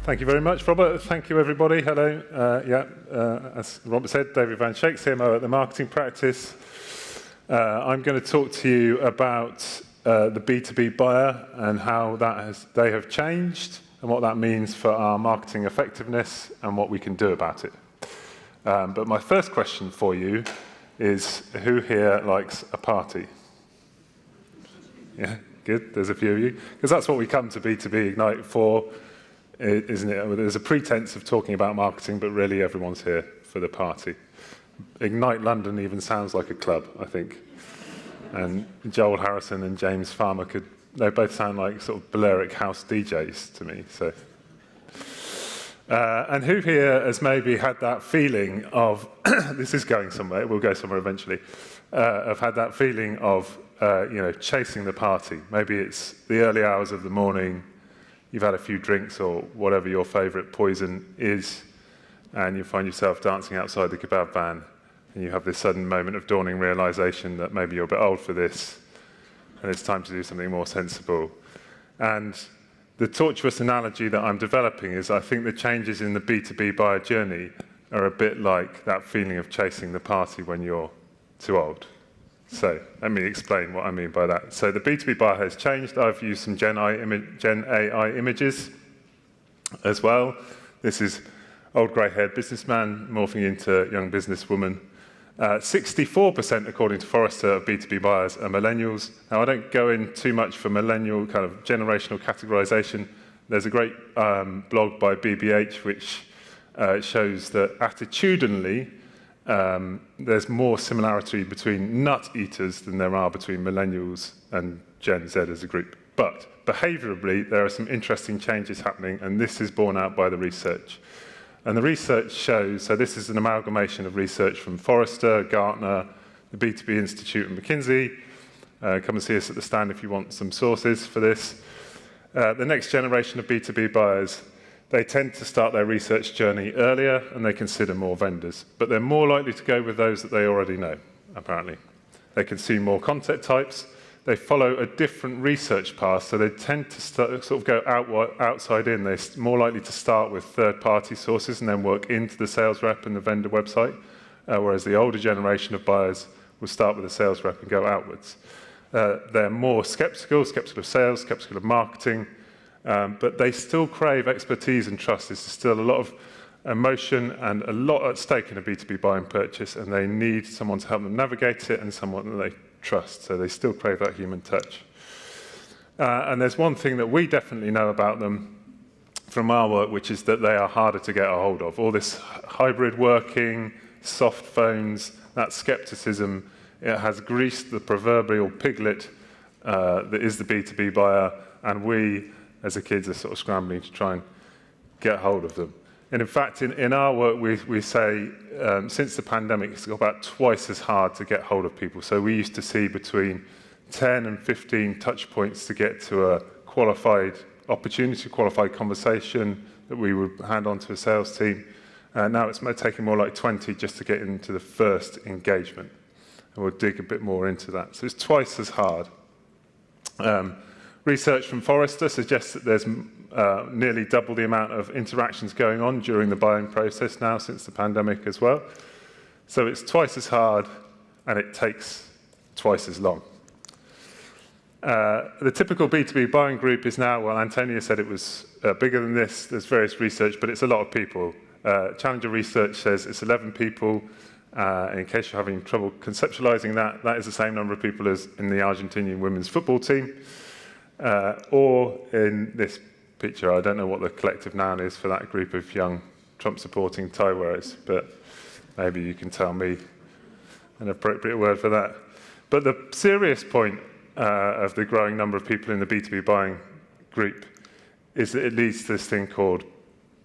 Thank you very much, Robert. Thank you, everybody. Hello. As Robert said, David Van Schaick, CMO at the marketing practice. I'm going to talk to you about the B2B buyer and how they have changed and what that means for our marketing effectiveness and what we can do about it. But my first question for you is, who here likes a party? Yeah, good. There's a few of you. Because that's what we come to B2B Ignite for, isn't it? There's a pretense of talking about marketing, but really everyone's here for the party. Ignite London even sounds like a club, I think. And Joel Harrison and James Farmer they both sound like sort of Balearic house DJs to me. So, and who here has maybe had that feeling of, this is going somewhere, we'll go somewhere eventually, have had that feeling of, chasing the party. Maybe it's the early hours of the morning, you've had a few drinks or whatever your favourite poison is, and you find yourself dancing outside the kebab van, and you have this sudden moment of dawning realisation that maybe you're a bit old for this, and it's time to do something more sensible. And the tortuous analogy that I'm developing is I think the changes in the B2B buyer journey are a bit like that feeling of chasing the party when you're too old. So let me explain what I mean by that. So the B2B buyer has changed. I've used some Gen AI images as well. This is old grey-haired businessman morphing into young businesswoman. 64%, according to Forrester, of B2B buyers are millennials. Now, I don't go in too much for millennial kind of generational categorization. There's a great blog by BBH which shows that attitudinally, there's more similarity between nut eaters than there are between millennials and Gen Z as a group. But behaviorally, there are some interesting changes happening, and this is borne out by the research. And the research shows, so this is an amalgamation of research from Forrester, Gartner, the B2B Institute, and McKinsey. Come and see us at the stand if you want some sources for this. The next generation of B2B buyers, they tend to start their research journey earlier and they consider more vendors. But they're more likely to go with those that they already know, apparently. They consume more content types. They follow a different research path, so they tend to sort of go outside in. They're more likely to start with third-party sources and then work into the sales rep and the vendor website, whereas the older generation of buyers will start with the sales rep and go outwards. They're more skeptical of sales, skeptical of marketing, but they still crave expertise and trust. There's still a lot of emotion and a lot at stake in a B2B buying purchase, and they need someone to help them navigate it and someone that they trust, so they still crave that human touch. And there's one thing that we definitely know about them from our work, which is that they are harder to get a hold of. All this hybrid working, soft phones, that skepticism, it has greased the proverbial piglet that is the B2B buyer, and we, as the kids, are sort of scrambling to try and get hold of them. And in fact, in our work, we say since the pandemic, it's got about twice as hard to get hold of people. So we used to see between 10 and 15 touch points to get to a qualified opportunity, qualified conversation that we would hand on to a sales team. Now it's taking more like 20 just to get into the first engagement. And we'll dig a bit more into that. So it's twice as hard. Research from Forrester suggests that there's nearly double the amount of interactions going on during the buying process now since the pandemic as well. So it's twice as hard and it takes twice as long. The typical B2B buying group is now, well, Antonia said it was bigger than this. There's various research, but it's a lot of people. Challenger Research says it's 11 people. In case you're having trouble conceptualizing that, that is the same number of people as in the Argentinian women's football team. Or in this picture, I don't know what the collective noun is for that group of young Trump-supporting tie wearers, but maybe you can tell me an appropriate word for that. But the serious point of the growing number of people in the B2B buying group is that it leads to this thing called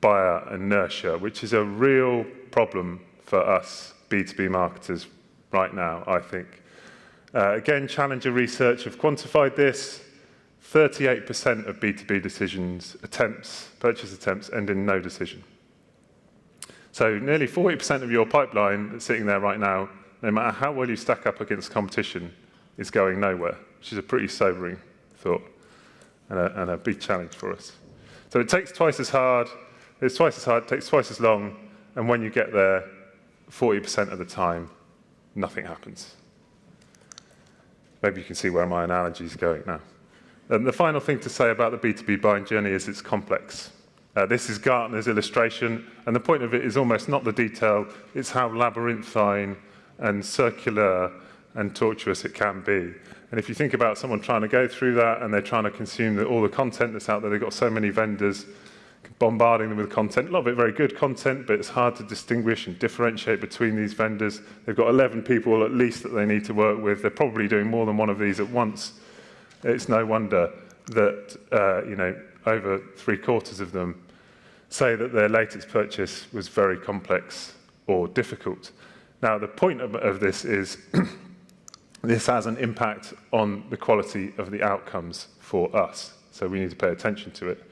buyer inertia, which is a real problem for us B2B marketers right now, I think. Again, Challenger Research have quantified this. 38% of B2B purchase attempts, end in no decision. So nearly 40% of your pipeline that's sitting there right now, no matter how well you stack up against competition, is going nowhere, which is a pretty sobering thought and a big challenge for us. So it takes twice as hard, It's twice as hard, takes twice as long, and when you get there, 40% of the time, nothing happens. Maybe you can see where my analogy is going now. And the final thing to say about the B2B buying journey is it's complex. This is Gartner's illustration, and the point of it is almost not the detail, it's how labyrinthine and circular and tortuous it can be. And if you think about someone trying to go through that and they're trying to consume all the content that's out there, they've got so many vendors bombarding them with content, a lot of it very good content, but it's hard to distinguish and differentiate between these vendors. They've got 11 people at least that they need to work with. They're probably doing more than one of these at once. It's no wonder that over 3/4 of them say that their latest purchase was very complex or difficult. Now, the point of this is this has an impact on the quality of the outcomes for us, so we need to pay attention to it.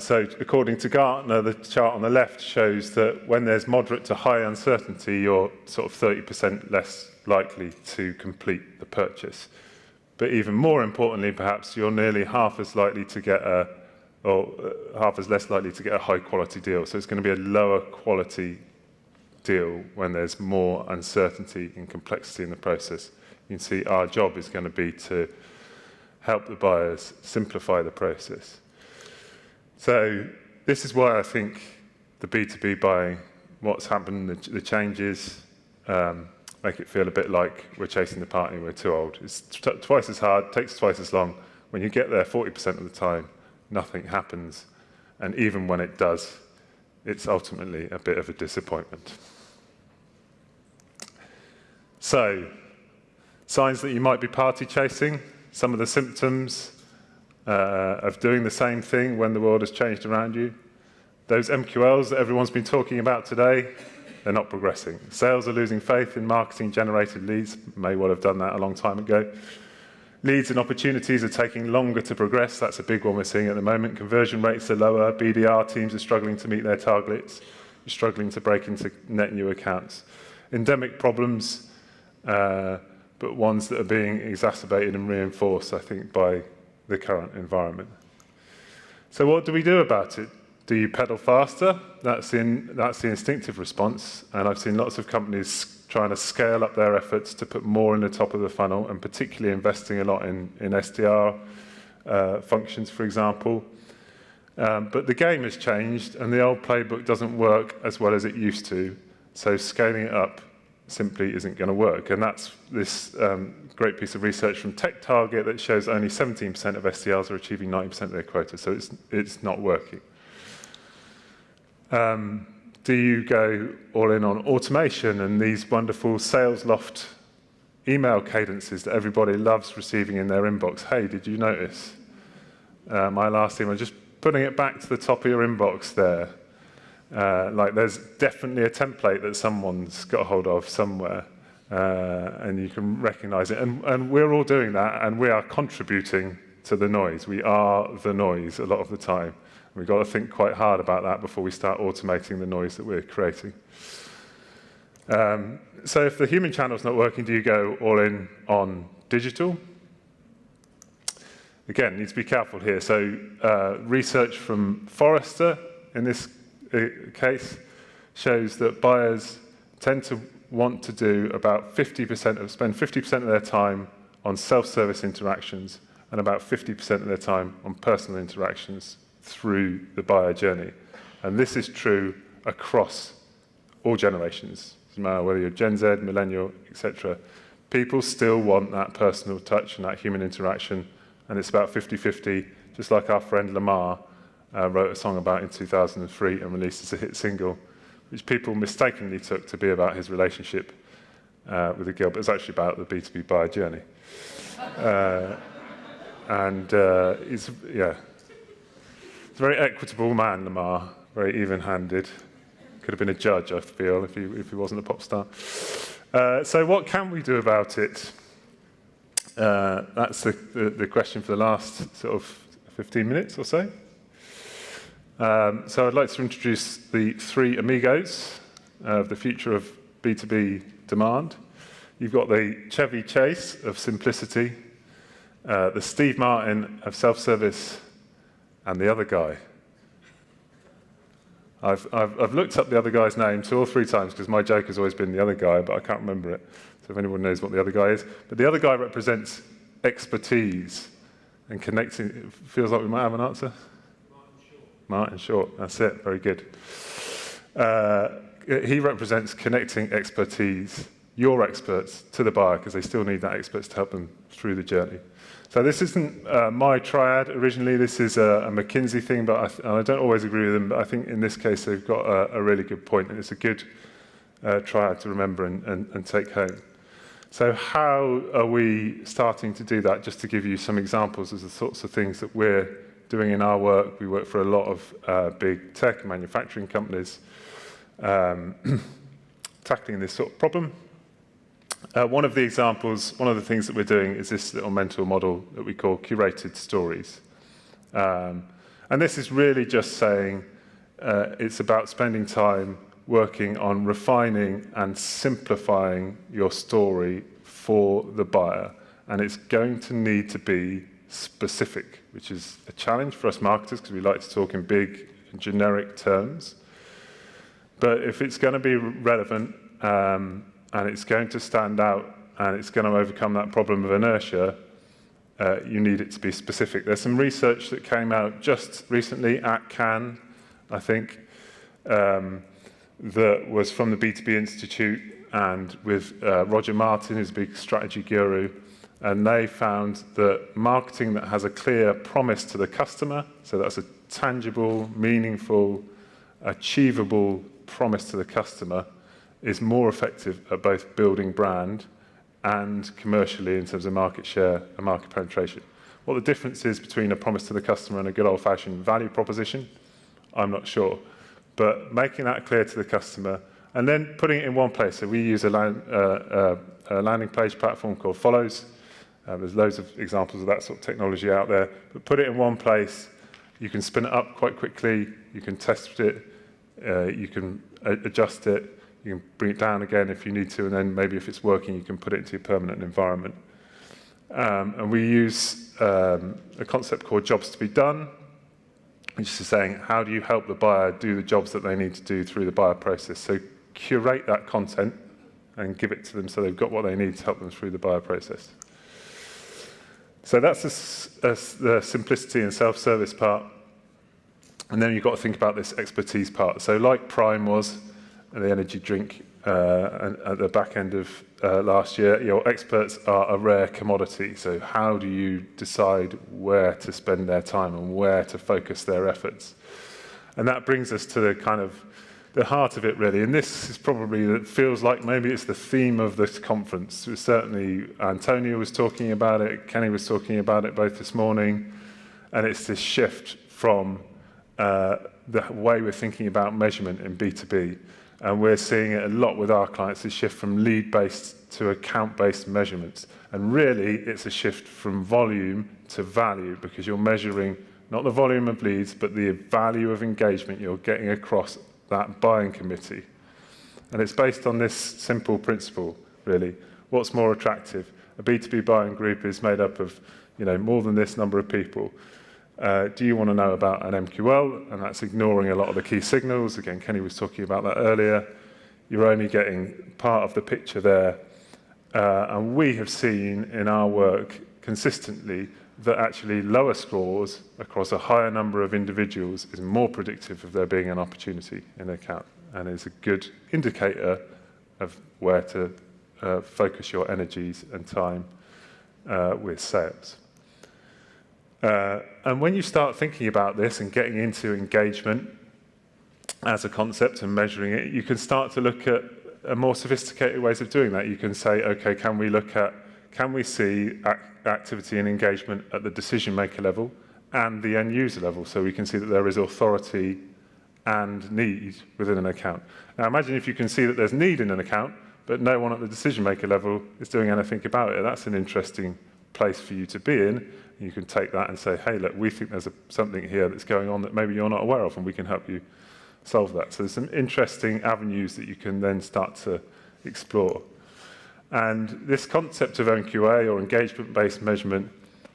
So according to Gartner, the chart on the left shows that when there's moderate to high uncertainty, you're sort of 30% less likely to complete the purchase. But even more importantly, perhaps, you're nearly half as likely to get half as less likely to get a high quality deal. So it's going to be a lower quality deal when there's more uncertainty and complexity in the process. You can see our job is going to be to help the buyers simplify the process. So this is why I think the B2B buying, what's happened, the changes, make it feel a bit like we're chasing the party and we're too old. It's twice as hard, takes twice as long. When you get there 40% of the time, nothing happens. And even when it does, it's ultimately a bit of a disappointment. So, signs that you might be party chasing, some of the symptoms of doing the same thing when the world has changed around you. Those MQLs that everyone's been talking about today, they're not progressing. Sales are losing faith in marketing-generated leads, may well have done that a long time ago. Leads and opportunities are taking longer to progress. That's a big one we're seeing at the moment. Conversion rates are lower. BDR teams are struggling to meet their targets. You're struggling to break into net new accounts. Endemic problems, but ones that are being exacerbated and reinforced, I think, by the current environment. So what do we do about it? Do you pedal faster? That's the instinctive response. And I've seen lots of companies trying to scale up their efforts to put more in the top of the funnel, and particularly investing a lot in SDR functions, for example. But the game has changed, and the old playbook doesn't work as well as it used to. So scaling it up simply isn't going to work. And that's this great piece of research from TechTarget that shows only 17% of SDRs are achieving 90% of their quota. So it's not working. Do you go all in on automation and these wonderful sales loft email cadences that everybody loves receiving in their inbox? Hey, did you notice my last email? Just putting it back to the top of your inbox there. Like there's definitely a template that someone's got a hold of somewhere, and you can recognize it. And we're all doing that, and we are contributing to the noise. We are the noise a lot of the time. We've got to think quite hard about that before we start automating the noise that we're creating. So if the human channel's not working, do you go all in on digital? Again, need to be careful here. So research from Forrester, in this case, shows that buyers tend to want to do about spend 50% of their time on self-service interactions and about 50% of their time on personal interactions through the buyer journey. And this is true across all generations. Doesn't matter whether you're Gen Z, millennial, etc. People still want that personal touch and that human interaction, and it's about 50-50, just like our friend Lamar wrote a song about in 2003 and released as a hit single, which people mistakenly took to be about his relationship with a girl, but it's actually about the B2B buyer journey. He's a very equitable man, Lamar, very even-handed. Could have been a judge, I feel, if he wasn't a pop star. So what can we do about it? That's the question for the last sort of 15 minutes or so. So I'd like to introduce the three amigos of the future of B2B demand. You've got the Chevy Chase of simplicity, the Steve Martin of self-service, and the other guy, I've looked up the other guy's name 2 or 3 times because my joke has always been the other guy, but I can't remember it. So if anyone knows what the other guy is. But the other guy represents expertise and connecting. It feels like we might have an answer. Martin Short, that's it, very good. He represents connecting expertise, your experts, to the buyer, because they still need that experts to help them through the journey. So this isn't my triad originally, this is a McKinsey thing, but I don't always agree with them, but I think in this case they've got a really good point, and it's a good triad to remember and take home. So how are we starting to do that? Just to give you some examples of the sorts of things that we're doing in our work. We work for a lot of big tech and manufacturing companies tackling this sort of problem. One of the examples, one of the things that we're doing is this little mental model that we call curated stories. And this is really just saying it's about spending time working on refining and simplifying your story for the buyer. And it's going to need to be specific, which is a challenge for us marketers because we like to talk in big and generic terms. But if it's going to be relevant, and it's going to stand out, and it's going to overcome that problem of inertia, you need it to be specific. There's some research that came out just recently at Cannes, I think, that was from the B2B Institute and with Roger Martin, who's a big strategy guru, and they found that marketing that has a clear promise to the customer, so that's a tangible, meaningful, achievable promise to the customer, is more effective at both building brand and commercially in terms of market share and market penetration. What the difference is between a promise to the customer and a good old-fashioned value proposition, I'm not sure. But making that clear to the customer and then putting it in one place. So we use a landing page platform called Follows. There's loads of examples of that sort of technology out there. But put it in one place. You can spin it up quite quickly. You can test it. You can adjust it. You can bring it down again if you need to, and then maybe if it's working, you can put it into your permanent environment. And we use a concept called jobs to be done, which is saying, how do you help the buyer do the jobs that they need to do through the buyer process? So curate that content and give it to them so they've got what they need to help them through the buyer process. So that's the simplicity and self-service part. And then you've got to think about this expertise part. So like Prime was, the energy drink at the back end of last year, your experts are a rare commodity. So how do you decide where to spend their time and where to focus their efforts? And that brings us to the kind of the heart of it, really. And this is probably, it feels like maybe it's the theme of this conference. Certainly Antonio was talking about it, Kenny was talking about it both this morning, and it's this shift from the way we're thinking about measurement in B2B. And we're seeing it a lot with our clients, this shift from lead-based to account-based measurements. And really, it's a shift from volume to value, because you're measuring not the volume of leads, but the value of engagement you're getting across that buying committee. And it's based on this simple principle, really. What's more attractive? A B2B buying group is made up of, more than this number of people. Do you want to know about an MQL? And that's ignoring a lot of the key signals. Again, Kenny was talking about that earlier. You're only getting part of the picture there. And we have seen in our work consistently that actually lower scores across a higher number of individuals is more predictive of there being an opportunity in the account, and is a good indicator of where to focus your energies and time with sales. And when you start thinking about this and getting into engagement as a concept and measuring it, you can start to look at more sophisticated ways of doing that. You can say, okay, can we see activity and engagement at the decision maker level and the end user level? So we can see that there is authority and need within an account. Now imagine if you can see that there's need in an account, but no one at the decision maker level is doing anything about it. That's an interesting place for you to be in. You can take that and say, hey, look, we think there's something here that's going on that maybe you're not aware of, and we can help you solve that. So there's some interesting avenues that you can then start to explore. And this concept of MQA, or engagement-based measurement,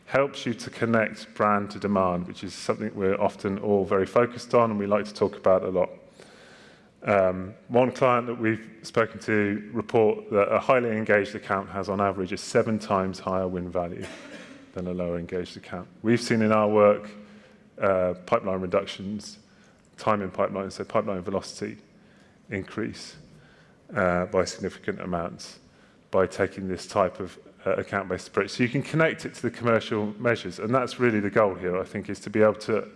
helps you to connect brand to demand, which is something we're often all very focused on and we like to talk about a lot. One client that we've spoken to report that a highly engaged account has on average a 7 times higher win value than a lower engaged account. We've seen in our work pipeline reductions, time in pipeline, so pipeline velocity increase by significant amounts by taking this type of account-based approach. So you can connect it to the commercial measures, and that's really the goal here, I think, is to be able to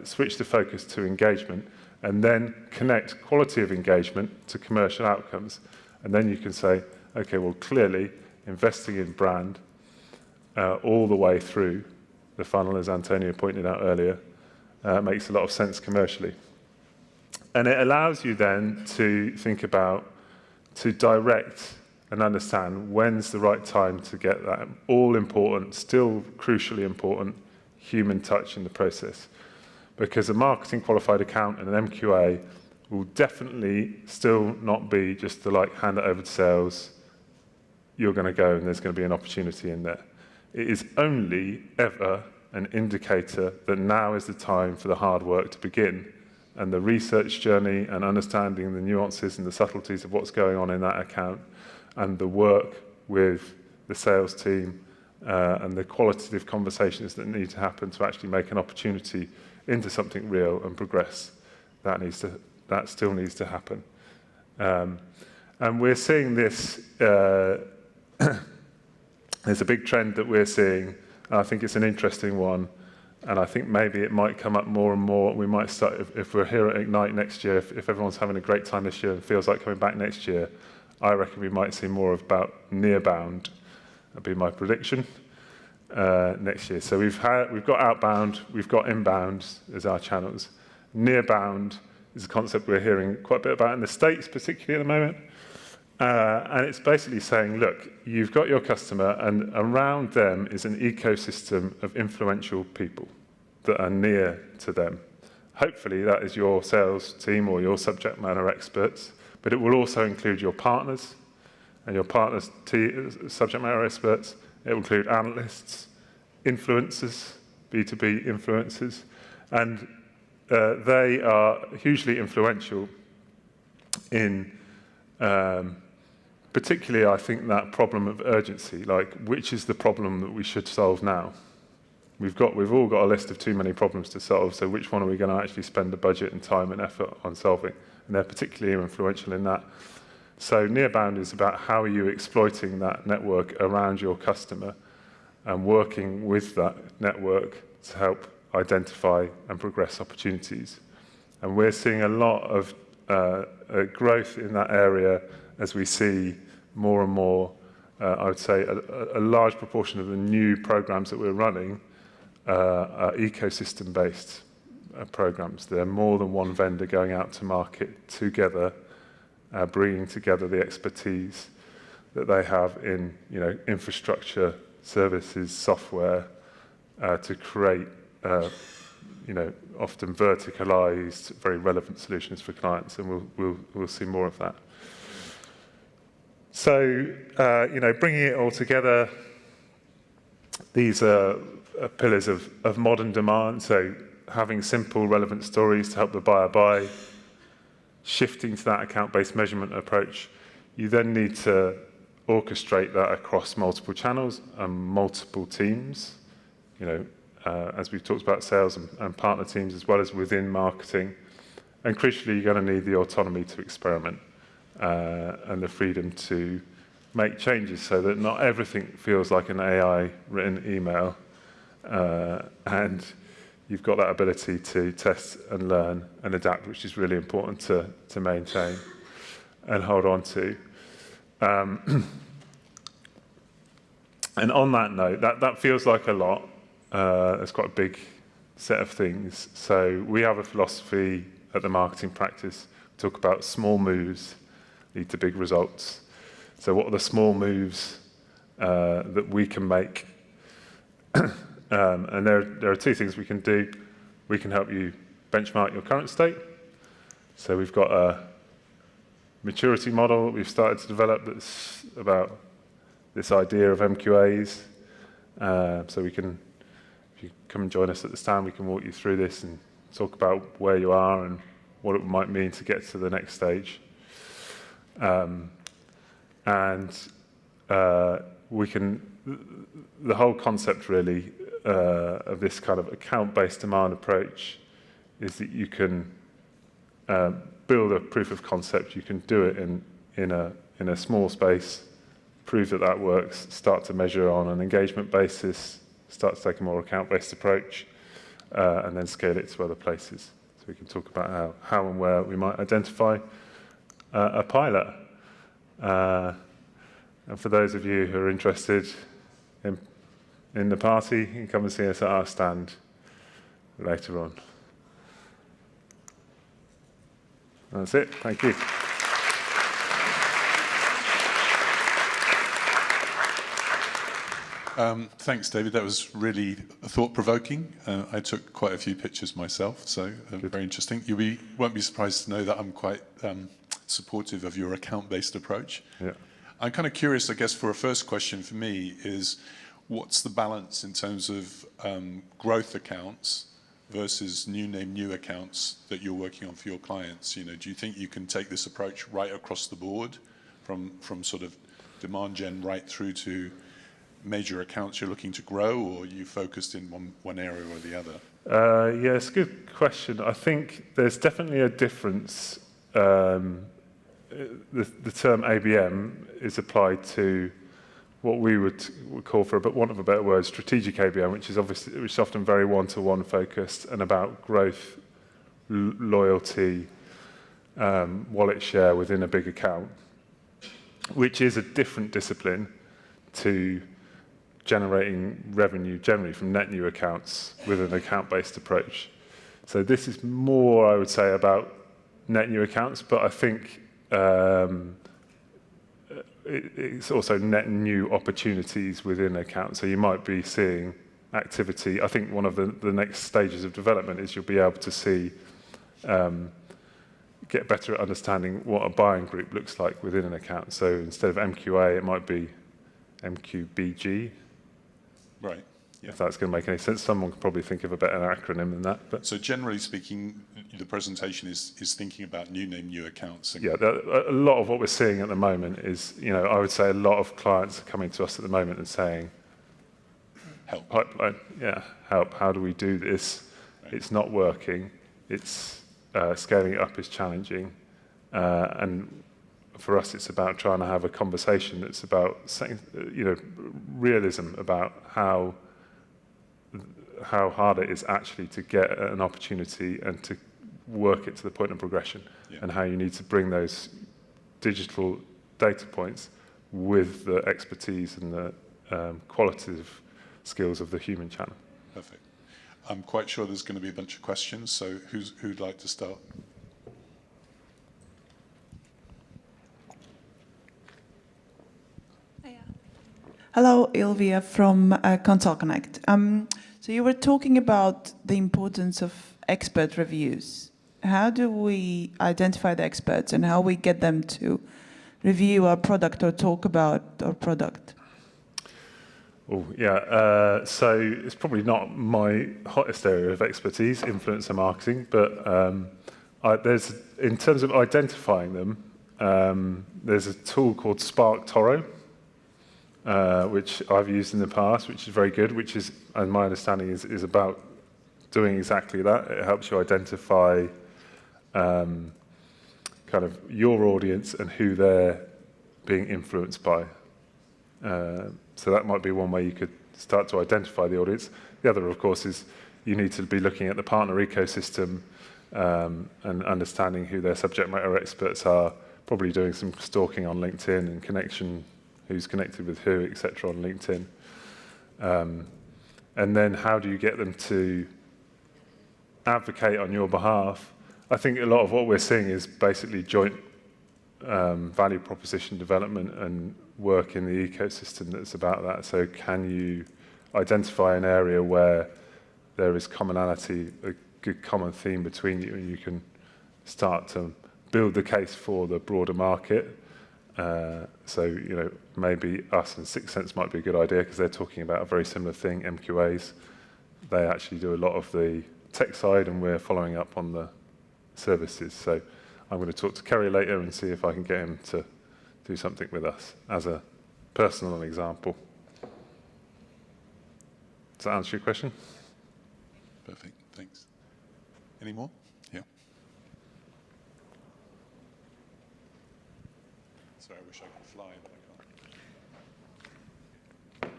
switch the focus to engagement and then connect quality of engagement to commercial outcomes. And then you can say, okay, well, clearly investing in brand all the way through the funnel, as Antonio pointed out earlier, makes a lot of sense commercially. And it allows you then to think about, to direct and understand when's the right time to get that all-important, still crucially important, human touch in the process. Because a marketing qualified account and an MQA will definitely still not be just to like hand it over to sales, you're going to go and there's going to be an opportunity in there. It is only ever an indicator that now is the time for the hard work to begin, and the research journey and understanding the nuances and the subtleties of what's going on in that account, and the work with the sales team and the qualitative conversations that need to happen to actually make an opportunity into something real and progress. That still needs to happen. And we're seeing this, there's a big trend that we're seeing, and I think it's an interesting one, and I think maybe it might come up more and more. We might start, if we're here at Ignite next year, if everyone's having a great time this year and feels like coming back next year, I reckon we might see more about near-bound. That'd be my prediction next year. So we've got outbound, we've got inbound as our channels. Near-bound is a concept we're hearing quite a bit about in the States, particularly at the moment. And it's basically saying, look, you've got your customer, and around them is an ecosystem of influential people that are near to them. Hopefully that is your sales team or your subject matter experts, but it will also include your partners and your partners' subject matter experts. It will include analysts, influencers, B2B influencers, and they are hugely influential in particularly, I think, that problem of urgency, like which is the problem that we should solve now? We've all got a list of too many problems to solve, so which one are we going to actually spend the budget and time and effort on solving? And they're particularly influential in that. So near-bound is about how are you exploiting that network around your customer and working with that network to help identify and progress opportunities. And we're seeing a lot of growth in that area as we see more and more, I would say, a large proportion of the new programs that we're running are ecosystem-based programs. There are more than one vendor going out to market together, bringing together the expertise that they have in, infrastructure, services, software, to create, often verticalized, very relevant solutions for clients, and we'll see more of that. So, bringing it all together, these are pillars of modern demand. So, having simple, relevant stories to help the buyer buy, shifting to that account-based measurement approach. You then need to orchestrate that across multiple channels and multiple teams. As we've talked about, sales and partner teams, as well as within marketing. And crucially, you're going to need the autonomy to experiment. And the freedom to make changes so that not everything feels like an AI-written email, and you've got that ability to test and learn and adapt, which is really important to maintain and hold on to. And on that note, that feels like a lot. It's quite a big set of things. So we have a philosophy at the marketing practice, talk about small moves lead to big results. So what are the small moves that we can make? And there are two things we can do. We can help you benchmark your current state. So we've got a maturity model we've started to develop that's about this idea of MQAs. So we can, if you come and join us at the stand, we can walk you through this and talk about where you are and what it might mean to get to the next stage. We can, the whole concept really of this kind of account-based demand approach is that you can build a proof of concept. You can do it in a small space, prove that that works, start to measure on an engagement basis, start to take a more account-based approach, and then scale it to other places. So we can talk about how and where we might identify a pilot. And for those of you who are interested in the party, you can come and see us at our stand later on. That's it. Thank you. Thanks, David. That was really thought-provoking. I took quite a few pictures myself, so very interesting. You won't be surprised to know that I'm quite supportive of your account-based approach. Yeah. I'm kind of curious, I guess, for a first question for me is, what's the balance in terms of growth accounts versus new accounts that you're working on for your clients? You know, do you think you can take this approach right across the board, from sort of demand gen right through to major accounts you're looking to grow, or are you focused in one area or the other? Yeah, it's a good question. I think there's definitely a difference. The term ABM is applied to what we would call, for want of a better word, strategic ABM, which is often very one-to-one focused and about growth, loyalty, wallet share within a big account, which is a different discipline to generating revenue generally from net new accounts with an account-based approach. So this is more, I would say, about net new accounts, but I think it's also net new opportunities within accounts. So you might be seeing activity. I think one of the next stages of development is you'll be able to see, get better at understanding what a buying group looks like within an account. So instead of MQA, it might be MQBG. Right. Yeah. If that's going to make any sense. Someone could probably think of a better acronym than that. But so generally speaking, the presentation is thinking about new accounts. Yeah, a lot of what we're seeing at the moment is, I would say a lot of clients are coming to us at the moment and saying, help. Pipeline, yeah, help. How do we do this? Right. It's not working. It's scaling it up is challenging. And for us, it's about trying to have a conversation that's about saying, realism about how hard it is actually to get an opportunity and to work it to the point of progression, and how you need to bring those digital data points with the expertise and the qualitative skills of the human channel. Perfect. I'm quite sure there's going to be a bunch of questions, so who'd like to start? Hello, Ilvia from Consult Connect. So you were talking about the importance of expert reviews. How do we identify the experts and how we get them to review our product or talk about our product? Oh, yeah. So it's probably not my hottest area of expertise, influencer marketing, but in terms of identifying them, there's a tool called Spark Toro, which I've used in the past, which is very good, which is, and my understanding is about doing exactly that. It helps you identify kind of your audience and who they're being influenced by. So that might be one way you could start to identify the audience. The other, of course, is you need to be looking at the partner ecosystem and understanding who their subject matter experts are, probably doing some stalking on LinkedIn and connection, who's connected with who, etc. on LinkedIn. And then how do you get them to advocate on your behalf? I think a lot of what we're seeing is basically joint value proposition development and work in the ecosystem that's about that. So can you identify an area where there is commonality, a good common theme between you, and you can start to build the case for the broader market? So, maybe us and Sixth Sense might be a good idea because they're talking about a very similar thing, MQAs. They actually do a lot of the tech side, and we're following up on the services. So I'm going to talk to Kerry later and see if I can get him to do something with us as a personal example. Does that answer your question? Perfect, thanks. Any more? Yeah. Sorry, I wish I could fly, but I can't.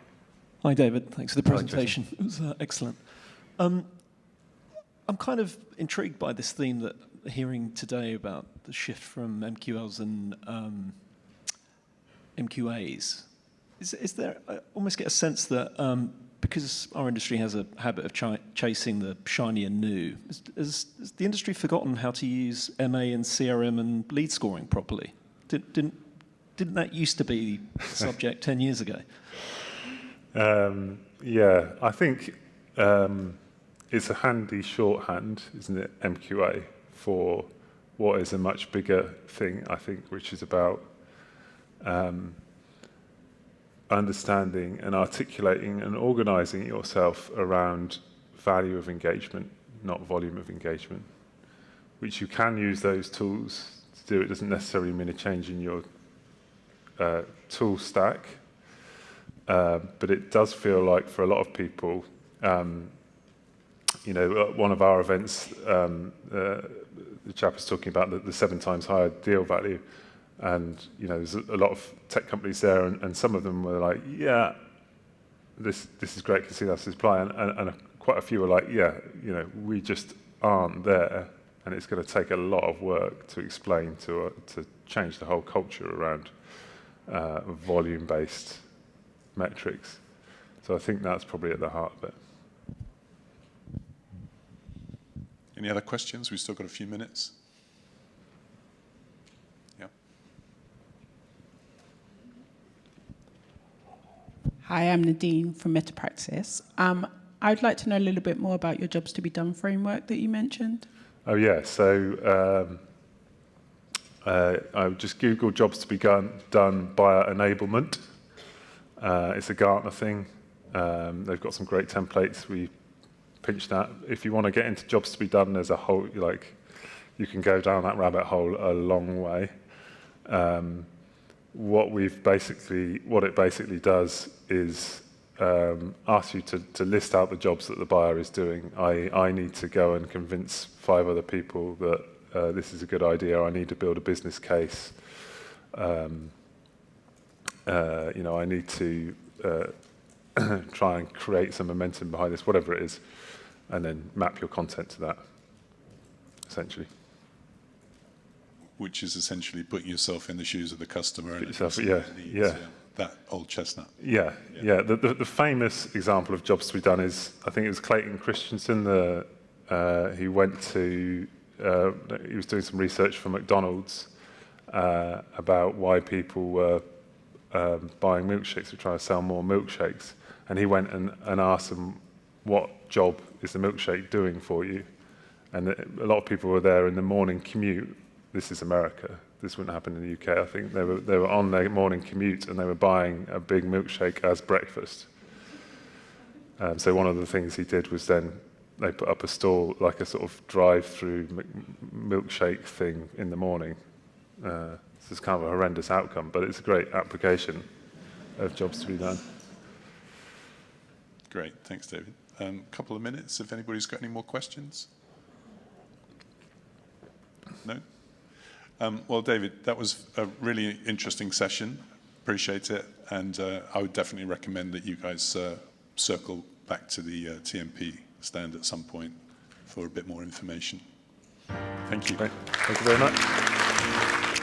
Hi, David. Thanks for the Hi, presentation. It was excellent. I'm kind of intrigued by this theme that hearing today about the shift from MQLs and MQAs. Is there? I almost get a sense that because our industry has a habit of chasing the shiny and new, has the industry forgotten how to use MA and CRM and lead scoring properly? Didn't that used to be the subject 10 years ago? Yeah, I think it's a handy shorthand, isn't it, MQA, for what is a much bigger thing, I think, which is about understanding and articulating and organising yourself around value of engagement, not volume of engagement, which you can use those tools to do. It doesn't necessarily mean a change in your tool stack, but it does feel like for a lot of people, you know, at one of our events, the chap was talking about the 7 times higher deal value. And, you know, there's a lot of tech companies there, and some of them were like, yeah, this is great, can see that supply. And quite a few were like, yeah, you know, we just aren't there. And it's going to take a lot of work to explain, to change the whole culture around volume-based metrics. So I think that's probably at the heart of it. Any other questions? We've still got a few minutes. Yeah. Hi, I'm Nadine from MetaPraxis. I'd like to know a little bit more about your jobs to be done framework that you mentioned. Oh yeah, so I just Googled jobs to be done by enablement. It's a Gartner thing. They've got some great templates. We pinch that. If you want to get into jobs to be done, there's a whole, like, you can go down that rabbit hole a long way. What it basically does is ask you to list out the jobs that the buyer is doing. I need to go and convince 5 other people that this is a good idea. I need to build a business case. You know, I need to try and create some momentum behind this, whatever it is, and then map your content to that, essentially. Which is essentially putting yourself in the shoes of the customer. Put yourself, yeah. That old chestnut. Yeah. The famous example of jobs to be done is, I think it was Clayton Christensen. He went to, he was doing some research for McDonald's about why people were buying milkshakes, or trying to sell more milkshakes. And he went and asked them, what job is the milkshake doing for you? And a lot of people were there in the morning commute. This is America. This wouldn't happen in the UK. I think they were on their morning commute and they were buying a big milkshake as breakfast. So one of the things he did was then they put up a stall, like a sort of drive-through milkshake thing in the morning. This is kind of a horrendous outcome, but it's a great application of jobs to be done. Great, thanks, David. Couple of minutes, if anybody's got any more questions. No? Well, David, that was a really interesting session. Appreciate it. And I would definitely recommend that you guys circle back to the TMP stand at some point for a bit more information. Thank you. Thank you very much.